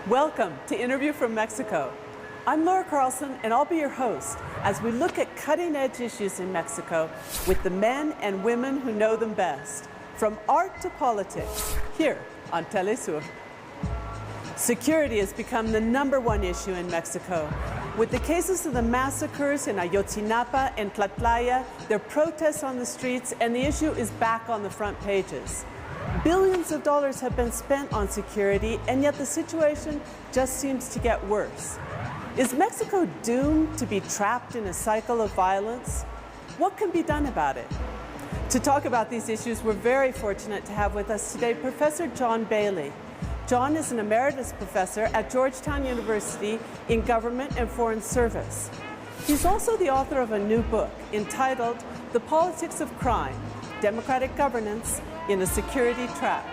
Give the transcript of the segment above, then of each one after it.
Welcome to Interview from Mexico. I'm Laura Carlsen, and I'll be your host as we look at cutting-edge issues in Mexico with the men and women who know them best, from art to politics, here on teleSUR. Security has become the #1 issue in Mexico. With the cases of the massacres in Ayotzinapa and Tlatlaya, there are protests on the streets, and the issue is back on the front pages. Billions of dollars have been spent on security, and yet the situation just seems to get worse. Is Mexico doomed to be trapped in a cycle of violence? What can be done about it? To talk about these issues, we're very fortunate to have with us today Professor John Bailey. John is an emeritus professor at Georgetown University in Government and Foreign Service. He's also the author of a new book entitled The Politics of Crime: Democratic Governance in a Security Trap.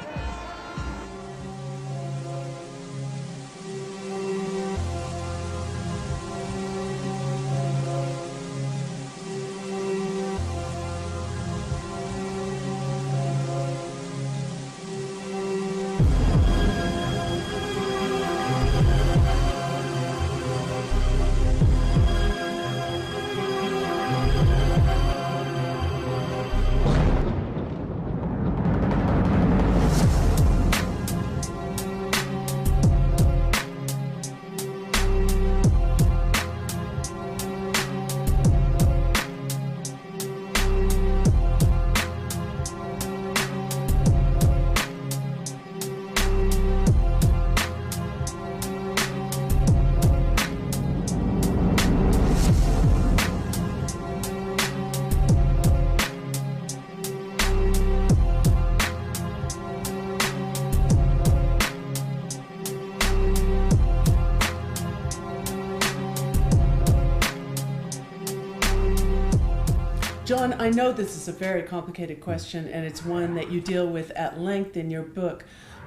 John, I know this is a very complicated question, and it's one that you deal with at length in your book.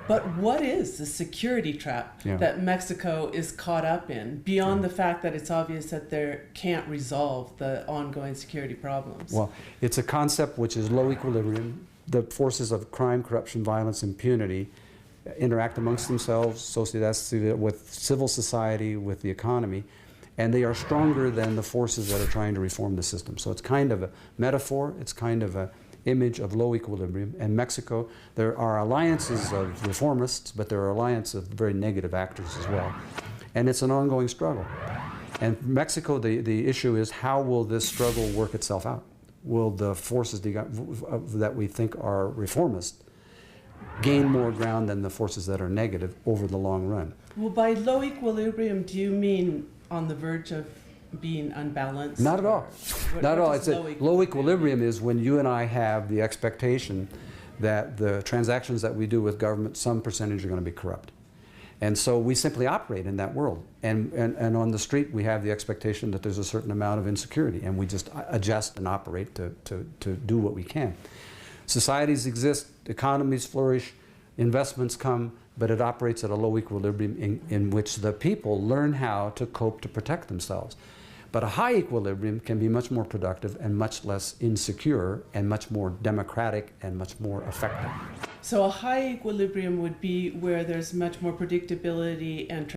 But what is the security trap that Mexico is caught up in, beyond the fact that it's obvious that they can't resolve the ongoing security problems? Well, it's a concept which is low equilibrium. The forces of crime, corruption, violence, impunity interact amongst themselves, socially, with civil society, with the economy. And they are stronger than the forces that are trying to reform the system. So it's kind of a metaphor, it's kind of an image of low equilibrium. And Mexico, there are alliances of reformists, but there are alliances of very negative actors as well. And it's an ongoing struggle. And Mexico, the issue is, how will this struggle work itself out? Will the forces that we think are reformist gain more ground than the forces that are negative over the long run? Well, by low equilibrium, do you mean on the verge of being unbalanced? Not at all. Not at all. It's low equilibrium is when you and I have the expectation that the transactions that we do with government, some percentage are going to be corrupt. And so we simply operate in that world. And on the street, we have the expectation that there's a certain amount of insecurity, and we just adjust and operate to do what we can. Societies exist, economies flourish, investments come, but it operates at a low equilibrium in which the people learn how to cope to protect themselves. But a high equilibrium can be much more productive and much less insecure and much more democratic and much more effective. So a high equilibrium would be where there's much more predictability and